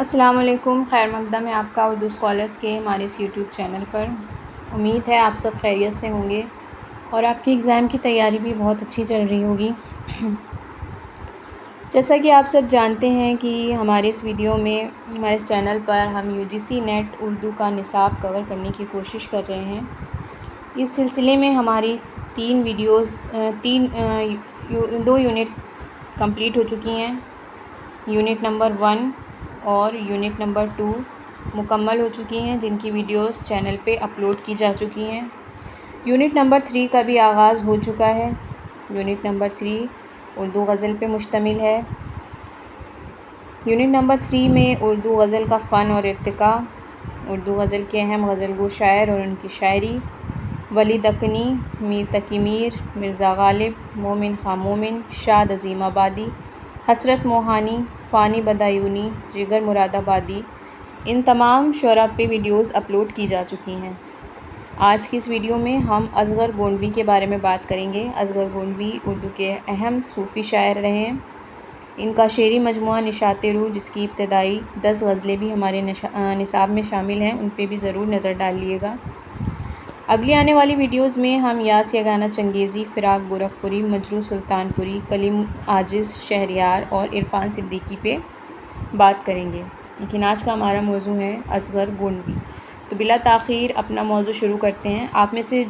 السلام علیکم، خیر مقدم ہے آپ کا اردو اسکالرس کے ہمارے اس یوٹیوب چینل پر۔ امید ہے آپ سب خیریت سے ہوں گے اور آپ کی ایگزام کی تیاری بھی بہت اچھی چل رہی ہوگی۔ جیسا کہ آپ سب جانتے ہیں کہ ہمارے اس ویڈیو میں ہمارے اس چینل پر ہم UGC نیٹ اردو کا نصاب کور کرنے کی کوشش کر رہے ہیں۔ اس سلسلے میں ہماری 2 یونٹ کمپلیٹ ہو چکی ہیں۔ یونٹ نمبر 1 اور یونٹ نمبر 2 مکمل ہو چکی ہیں، جن کی ویڈیوز چینل پہ اپلوڈ کی جا چکی ہیں۔ یونٹ نمبر 3 کا بھی آغاز ہو چکا ہے۔ یونٹ نمبر 3 اردو غزل پہ مشتمل ہے۔ یونٹ نمبر 3 میں اردو غزل کا فن اور ارتقاء، اردو غزل کے اہم غزل گو شاعر اور ان کی شاعری، ولی دکنی، میر تقی میر، مرزا غالب، مومن خاں مومن، شاد عظیم آبادی، حسرت موہانی، فانی بدایونی، جگر مراد آبادی، ان تمام شعراء پہ ویڈیوز اپلوڈ کی جا چکی ہیں۔ آج کی اس ویڈیو میں ہم اصغر گونڈوی کے بارے میں بات کریں گے۔ اصغر گونڈوی اردو کے اہم صوفی شاعر رہے ہیں۔ ان کا شعری مجموعہ نشاط روح، جس کی ابتدائی 10 غزلیں بھی ہمارے نصاب میں شامل ہیں، ان پہ بھی ضرور نظر ڈال لیے گا۔ اگلی آنے والی ویڈیوز میں ہم یاس یگانہ چنگیزی، فراق گورکھپوری، مجروح سلطان پوری، کلیم عاجز شہریار اور عرفان صدیقی پہ بات کریں گے، لیکن آج کا ہمارا موضوع ہے اصغر گونڈوی۔ تو بلا تاخیر اپنا موضوع شروع کرتے ہیں۔ آپ میں سے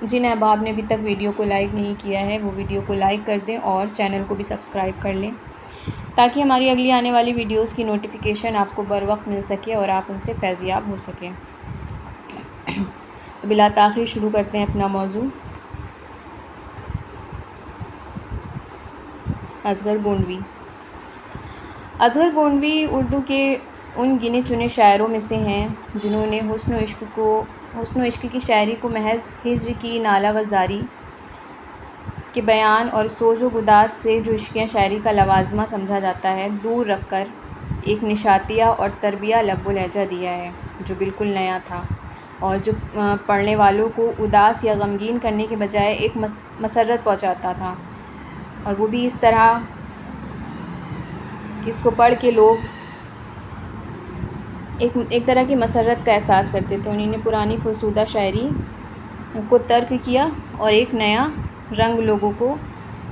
جن احباب نے ابھی تک ویڈیو کو لائک نہیں کیا ہے وہ ویڈیو کو لائک کر دیں اور چینل کو بھی سبسکرائب کر لیں، تاکہ ہماری اگلی آنے والی ویڈیوز کی نوٹیفیکیشن آپ کو بر وقت مل سکے اور آپ ان سے فیض یاب ہو سکیں۔ بلا تاخیر شروع کرتے ہیں اپنا موضوع۔ اصغر گونڈوی۔ اصغر گونڈوی اردو کے ان گنے چنے شاعروں میں سے ہیں جنہوں نے حسن و عشق کی شاعری کو محض ہجر کی نالہ و زاری کے بیان اور سوز و گداز سے، جو عشقیہ شاعری کا لوازمہ سمجھا جاتا ہے، دور رکھ کر ایک نشاطیہ اور تربیہ لب و لہجہ دیا ہے جو بالکل نیا تھا اور جو پڑھنے والوں کو اداس یا غمگین کرنے کے بجائے ایک مسرت پہنچاتا تھا، اور وہ بھی اس طرح کہ اس کو پڑھ کے لوگ ایک طرح کی مسرت کا احساس کرتے تھے۔ انہوں نے پرانی فرسودہ شاعری کو ترک کیا اور ایک نیا رنگ لوگوں کو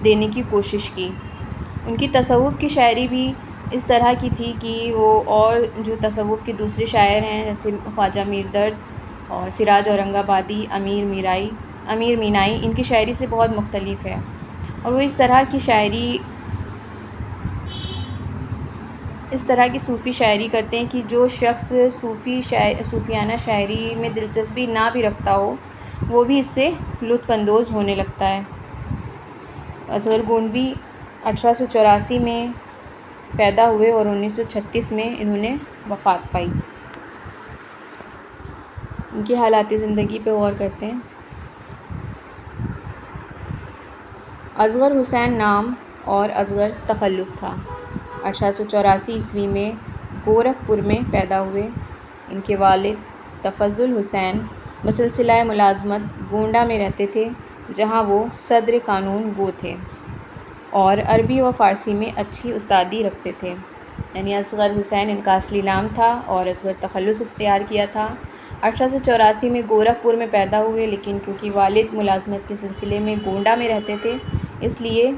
دینے کی کوشش کی۔ ان کی تصوف کی شاعری بھی اس طرح کی تھی کہ وہ اور جو تصوف کے دوسرے شاعر ہیں جیسے خواجہ میر درد اور سراج اورنگ آبادی، امیر مینائی، ان کی شاعری سے بہت مختلف ہے، اور وہ اس طرح کی صوفی شاعری کرتے ہیں کہ جو شخص صوفیانہ شاعری میں دلچسپی نہ بھی رکھتا ہو وہ بھی اس سے لطف اندوز ہونے لگتا ہے۔ اصغر گونڈوی 1884 میں پیدا ہوئے اور 1936 میں انہوں نے وفات پائی۔ ان کی حالات زندگی پہ غور کرتے ہیں۔ اصغر حسین نام اور اصغر تخلص تھا۔ 1884 عیسوی میں گورکھپور میں پیدا ہوئے۔ ان کے والد تفضل حسین بسلسلہ ملازمت گونڈہ میں رہتے تھے، جہاں وہ صدر قانون گو تھے اور عربی و فارسی میں اچھی استادی رکھتے تھے۔ یعنی اصغر حسین ان کا اصلی نام تھا اور اصغر تخلص اختیار کیا تھا۔ 1884 میں گورکھپور میں پیدا ہوئے، لیکن کیونکہ والد ملازمت کے سلسلے میں گونڈہ میں رہتے تھے اس لیے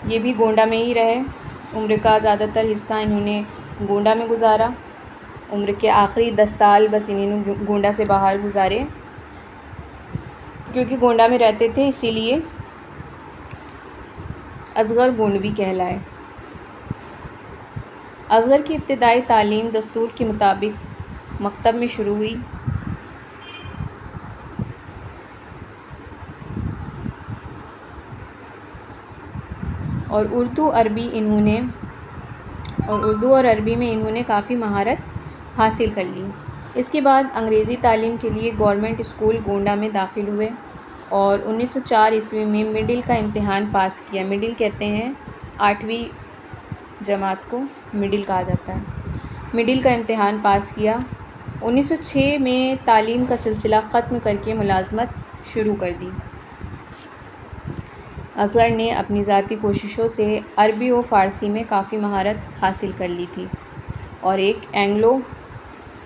یہ بھی گونڈہ میں ہی رہے۔ عمر کا زیادہ تر حصہ انہوں نے گونڈہ میں گزارا۔ عمر کے آخری 10 سال بس انہوں نے گونڈہ سے باہر گزارے۔ کیونکہ گونڈہ میں رہتے تھے اسی لیے اصغر گونڈوی کہلائے۔ اصغر کی ابتدائی تعلیم دستور کے مطابق مکتب میں شروع ہوئی۔ اور اردو اور عربی میں انہوں نے کافی مہارت حاصل کر لی۔ اس کے بعد انگریزی تعلیم کے لیے گورنمنٹ اسکول گونڈہ میں داخل ہوئے اور 1904 عیسوی میں مڈل کا امتحان پاس کیا۔ مڈل کہتے ہیں 8ویں جماعت کو مڈل کہا جاتا ہے۔ مڈل کا امتحان پاس کیا۔ 1906 میں تعلیم کا سلسلہ ختم کر کے ملازمت شروع کر دی۔ اصغر نے اپنی ذاتی کوششوں سے عربی و فارسی میں کافی مہارت حاصل کر لی تھی اور ایک اینگلو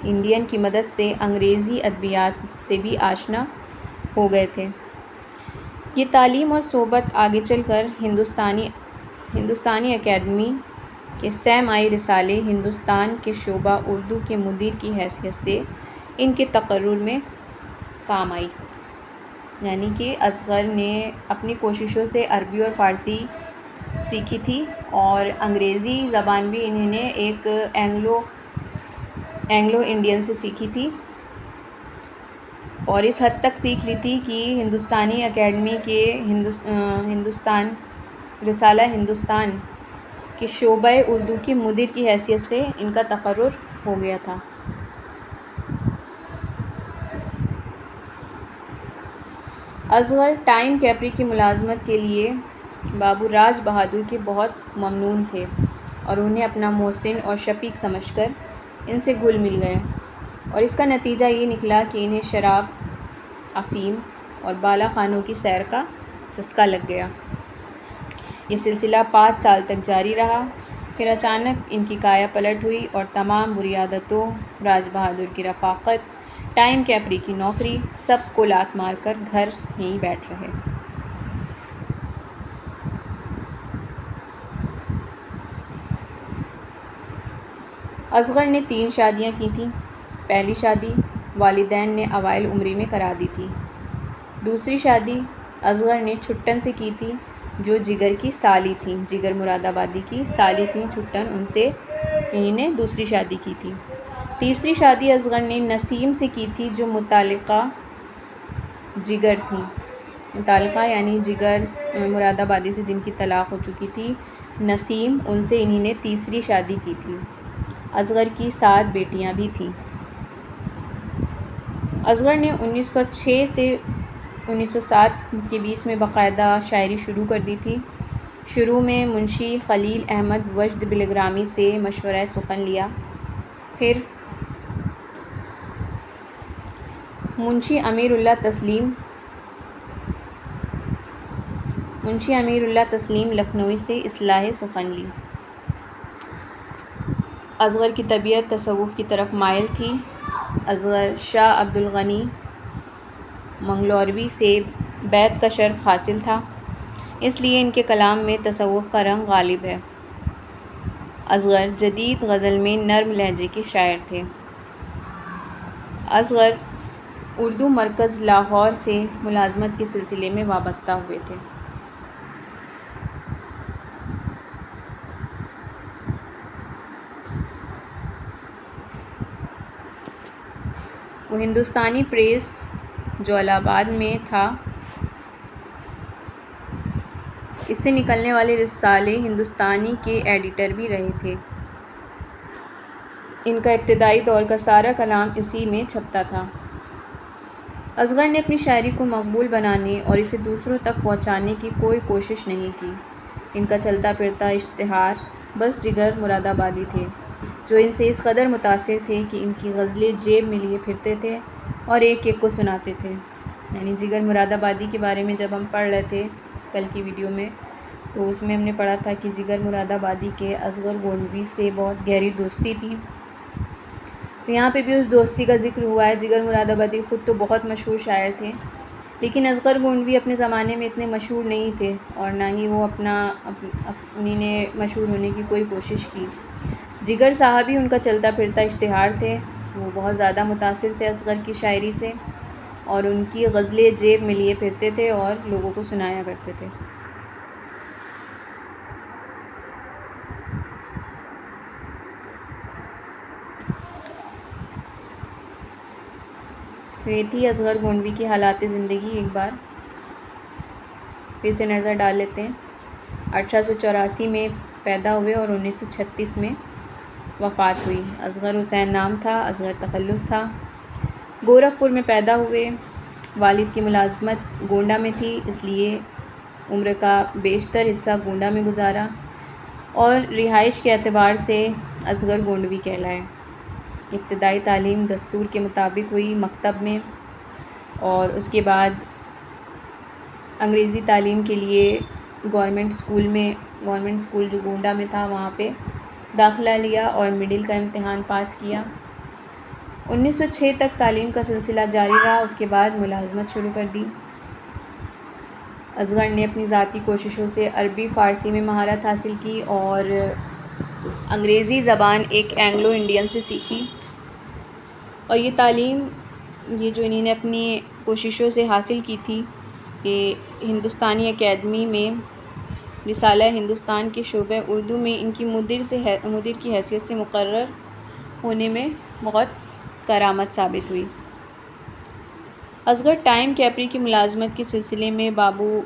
انڈین کی مدد سے انگریزی ادبیات سے بھی آشنا ہو گئے تھے۔ یہ تعلیم اور صحبت آگے چل کر ہندوستانی اکیڈمی کے سہ-ماہی رسالے ہندوستان کے شعبہ اردو کے مدیر کی حیثیت سے ان کے تقرر میں کام آئی۔ یعنی کہ اصغر نے اپنی کوششوں سے عربی اور فارسی سیکھی تھی اور انگریزی زبان بھی انہوں نے ایک اینگلو انڈین سے سیکھی تھی اور اس حد تک سیکھ لی تھی کہ ہندوستانی اکیڈمی کے رسالہ ہندوستان کے شعبہ اردو کے مدیر کی حیثیت سے ان کا تقرر ہو گیا تھا۔ اصغر ٹائم کیپری کی ملازمت کے لیے بابو راج بہادر کے بہت ممنون تھے اور انہیں اپنا محسن اور شفیق سمجھ کر ان سے گھل مل گئے اور اس کا نتیجہ یہ نکلا کہ انہیں شراب، افیم اور بالا خانوں کی سیر کا چسکا لگ گیا۔ یہ سلسلہ 5 سال تک جاری رہا، پھر اچانک ان کی کایا پلٹ ہوئی اور تمام بری عادتوں، راج بہادر کی رفاقت، ٹائم کیپری کی نوکری، سب کو لات مار کر گھر ہی بیٹھ رہے۔ اصغر نے 3 شادیاں کی تھیں۔ پہلی شادی والدین نے اوائل عمری میں کرا دی تھی۔ دوسری شادی اصغر نے چھٹن سے کی تھی جو جگر کی سالی تھیں، جگر مراد آبادی کی سالی تھیں چھٹن، ان سے انہوں نے دوسری شادی کی تھی۔ تیسری شادی اصغر نے نسیم سے کی تھی جو متعلقہ جگر تھیں، متعلقہ یعنی جگر مراد آبادی سے جن کی طلاق ہو چکی تھی، نسیم، ان سے انہوں نے تیسری شادی کی تھی۔ اصغر کی 7 بیٹیاں بھی تھیں۔ اصغر نے 1906 سے 1907 کے بیچ میں باقاعدہ شاعری شروع کر دی تھی۔ شروع میں منشی خلیل احمد وجد بلگرامی سے مشورہ سخن لیا، پھر منشی امیر اللہ تسلیم لکھنوی سے اصلاح سخن لی۔ اصغر کی طبیعت تصوف کی طرف مائل تھی۔ اصغر شاہ عبد الغنی منگلوروی سے بیعت کا شرف حاصل تھا، اس لیے ان کے کلام میں تصوف کا رنگ غالب ہے۔ اصغر جدید غزل میں نرم لہجے کے شاعر تھے۔ اصغر اردو مرکز لاہور سے ملازمت کے سلسلے میں وابستہ ہوئے تھے۔ وہ ہندوستانی پریس جو الہ آباد میں تھا، اس سے نکلنے والے رسالے ہندوستانی کے ایڈیٹر بھی رہے تھے۔ ان کا ابتدائی دور کا سارا کلام اسی میں چھپتا تھا۔ اصغر نے اپنی شاعری کو مقبول بنانے اور اسے دوسروں تک پہنچانے کی کوئی کوشش نہیں کی۔ ان کا چلتا پھرتا اشتہار بس جگر مراد آبادی تھے، جو ان سے اس قدر متاثر تھے کہ ان کی غزلیں جیب میں لیے پھرتے تھے اور ایک ایک کو سناتے تھے۔ یعنی جگر مراد آبادی کے بارے میں جب ہم پڑھ رہے تھے کل کی ویڈیو میں، تو اس میں ہم نے پڑھا تھا کہ جگر مراد آبادی کے اصغر گونڈوی سے بہت گہری دوستی تھی۔ تو یہاں پہ بھی اس دوستی کا ذکر ہوا ہے۔ جگر مراد آبادی خود تو بہت مشہور شاعر تھے، لیکن اصغر گونڈوی اپنے زمانے میں اتنے مشہور نہیں تھے اور نہ ہی وہ انہیں نے مشہور ہونے کی کوئی کوشش کی۔ جگر صاحب ہی ان کا چلتا پھرتا اشتہار تھے۔ وہ بہت زیادہ متاثر تھے اصغر کی شاعری سے اور ان کی غزلیں جیب میں لیے پھرتے تھے اور لوگوں کو سنایا کرتے تھے۔ تو یہ تھی اصغر گونڈوی کی حالات زندگی۔ ایک بار پھر سے نظر ڈال لیتے ہیں۔ 1884 میں پیدا ہوئے اور 1936 میں وفات ہوئی۔ اصغر حسین نام تھا، اصغر تخلص تھا۔ گورکھپور میں پیدا ہوئے۔ والد کی ملازمت گونڈہ میں تھی، اس لیے عمر کا بیشتر حصہ گونڈہ میں گزارا اور رہائش کے اعتبار سے اصغر گونڈوی کہلائے۔ ابتدائی تعلیم دستور کے مطابق ہوئی مکتب میں، اور اس کے بعد انگریزی تعلیم کے لیے گورنمنٹ اسکول جو گونڈا میں تھا وہاں پہ داخلہ لیا اور مڈل کا امتحان پاس کیا۔ 1906 تک تعلیم کا سلسلہ جاری رہا، اس کے بعد ملازمت شروع کر دی۔ اصغر نے اپنی ذاتی کوششوں سے عربی فارسی میں مہارت حاصل کی اور انگریزی زبان ایک اینگلو انڈین سے سیکھی، اور یہ تعلیم جو انہوں نے اپنی کوششوں سے حاصل کی تھی کہ ہندوستانی اکیڈمی میں رسالہ ہندوستان کے شعبہ اردو میں ان کی مدیر کی حیثیت سے مقرر ہونے میں بہت کرامت ثابت ہوئی۔ اصغر ٹائم کیپری کی ملازمت کے سلسلے میں بابو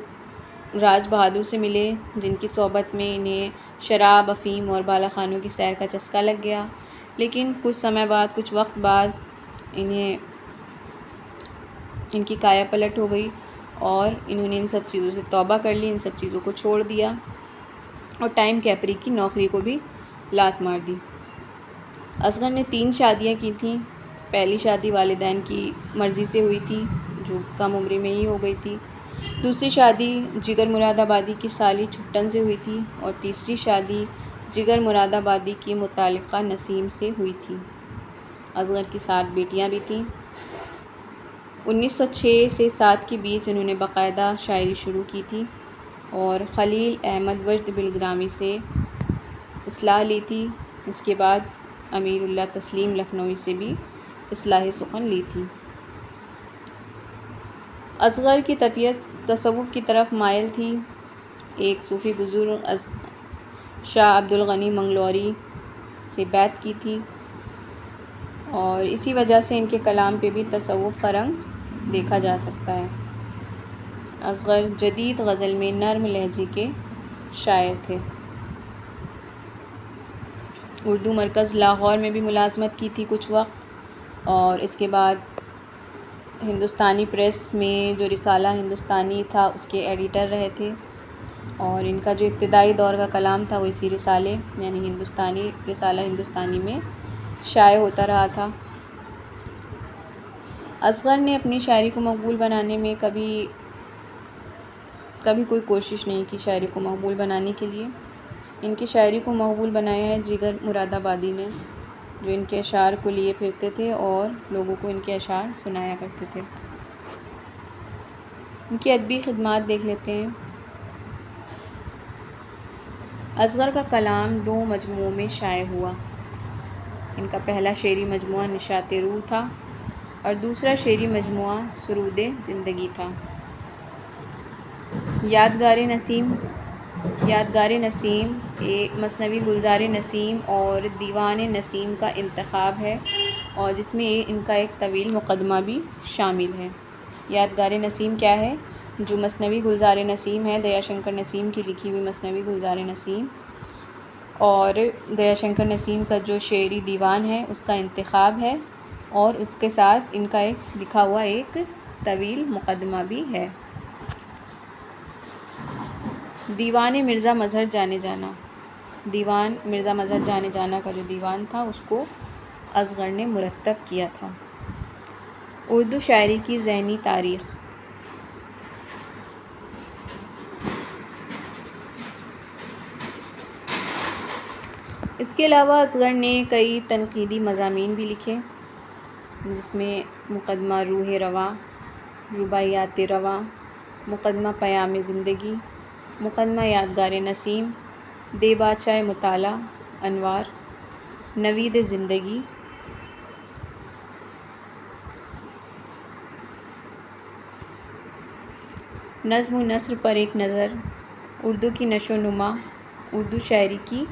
راج بہادر سے ملے، جن کی صحبت میں انہیں شراب، افیم اور بالا خانوں کی سیر کا چسکا لگ گیا، لیکن کچھ وقت بعد ان کی کایا پلٹ ہو گئی اور انہوں نے ان سب چیزوں سے توبہ کر لی، ان سب چیزوں کو چھوڑ دیا اور ٹائم کیپری کی نوکری کو بھی لات مار دی۔ اصغر نے 3 شادیاں کی تھیں۔ پہلی شادی والدین کی مرضی سے ہوئی تھی، جو کم عمری میں ہی ہو گئی تھی۔ دوسری شادی جگر مراد آبادی کی سالی چھٹن سے ہوئی تھی، اور تیسری شادی جگر مراد آبادی کی متعلقہ نسیم سے ہوئی تھی۔ اصغر کی 7 بیٹیاں بھی تھیں۔ 1906 سے 7 کے بیچ انہوں نے باقاعدہ شاعری شروع کی تھی اور خلیل احمد وجد بلگرامی سے اصلاح لی تھی۔ اس کے بعد امیر اللہ تسلیم لکھنوی سے بھی اصلاح سخن لی تھی۔ اصغر کی طبیعت تصوف کی طرف مائل تھی۔ ایک صوفی بزرگ شاہ عبد الغنی منگلوری سے بیعت کی تھی، اور اسی وجہ سے ان کے کلام پہ بھی تصوف کا رنگ دیکھا جا سکتا ہے۔ اصغر جدید غزل میں نرم لہجے کے شاعر تھے۔ اردو مرکز لاہور میں بھی ملازمت کی تھی کچھ وقت، اور اس کے بعد ہندوستانی پریس میں جو رسالہ ہندوستانی تھا اس کے ایڈیٹر رہے تھے، اور ان کا جو ابتدائی دور کا کلام تھا وہ اسی رسالے یعنی رسالہ ہندوستانی میں شائع ہوتا رہا تھا۔ اصغر نے اپنی شاعری کو مقبول بنانے میں کبھی کوئی کوشش نہیں کی شاعری کو مقبول بنانے کے لیے۔ ان کی شاعری کو مقبول بنایا ہے جگر مراد آبادی نے، جو ان کے اشعار کو لیے پھرتے تھے اور لوگوں کو ان کے اشعار سنایا کرتے تھے۔ ان کی ادبی خدمات دیکھ لیتے ہیں۔ اصغر کا کلام 2 مجموعوں میں شائع ہوا۔ ان کا پہلا شعری مجموعہ نشاط روح تھا اور دوسرا شعری مجموعہ سرود زندگی تھا۔ یادگار نسیم ایک مثنوی گلزار نسیم اور دیوان نسیم کا انتخاب ہے، اور جس میں ان کا ایک طویل مقدمہ بھی شامل ہے۔ یادگار نسیم کیا ہے؟ جو مثنوی گلزار نسیم ہے، دیا شنکر نسیم کی لکھی ہوئی مثنوی گلزار نسیم، اور دیا شنکر نسیم کا جو شعری دیوان ہے اس کا انتخاب ہے، اور اس کے ساتھ ان کا ایک لکھا ہوا ایک طویل مقدمہ بھی ہے۔ دیوان مرزا مظہر جانے جانا کا جو دیوان تھا اس کو اصغر نے مرتب کیا تھا۔ اردو شاعری کی ذہنی تاریخ۔ اس کے علاوہ اصغر نے کئی تنقیدی مضامین بھی لکھے، جس میں مقدمہ روح رواں، رباعیات رواں، مقدمہ پیام زندگی، مقدمہ یادگار نسیم، دیباچہ مطالعہ انوار، نوید زندگی، نظم و نثر پر ایک نظر، اردو کی نشو و نما، اردو شاعری کی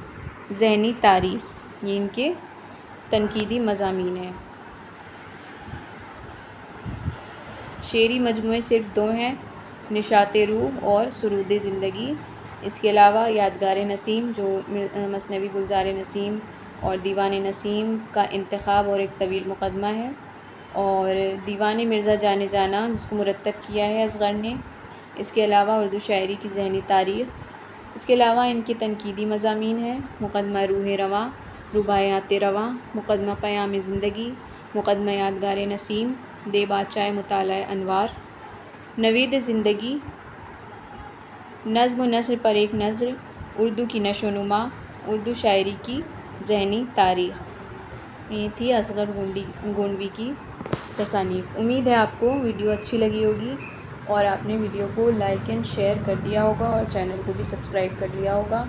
ذہنی تاریخ، یہ ان کے تنقیدی مضامین ہیں۔ شعری مجموعے صرف 2 ہیں، نشاط روح اور سرود زندگی۔ اس کے علاوہ یادگار نسیم جو مثنوی گلزار نسیم اور دیوان نسیم کا انتخاب اور ایک طویل مقدمہ ہے، اور دیوان مرزا جانے جانا جس کو مرتب کیا ہے اصغر نے۔ اس کے علاوہ اردو شاعری کی ذہنی تاریخ۔ اس کے علاوہ ان کے تنقیدی مضامین ہیں، مقدمہ روح رواں، رباعیات رواں، مقدمہ پیام زندگی، مقدمہ یادگار نسیم، دیباچہ مطالعہ انوار، نوید زندگی، نظم و نثر پر ایک نظر، اردو کی نشو و نما، اردو شاعری کی ذہنی تاریخ۔ یہ تھی اصغر گونڈوی کی تصانیف۔ امید ہے آپ کو ویڈیو اچھی لگی ہوگی اور آپ نے ویڈیو کو لائک اینڈ شیئر کر دیا ہوگا اور چینل کو بھی سبسکرائب کر لیا ہوگا۔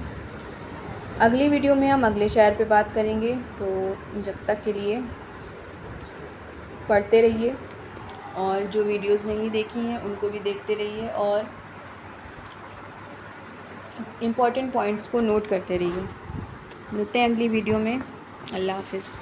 اگلی ویڈیو میں ہم اگلے شاعر پہ بات کریں گے، تو جب تک کے لیے پڑھتے رہیے اور جو ویڈیوز نہیں دیکھی ہیں ان کو بھی دیکھتے رہیے اور امپورٹنٹ پوائنٹس کو نوٹ کرتے رہیے۔ ملتے ہیں اگلی ویڈیو میں۔ اللہ حافظ۔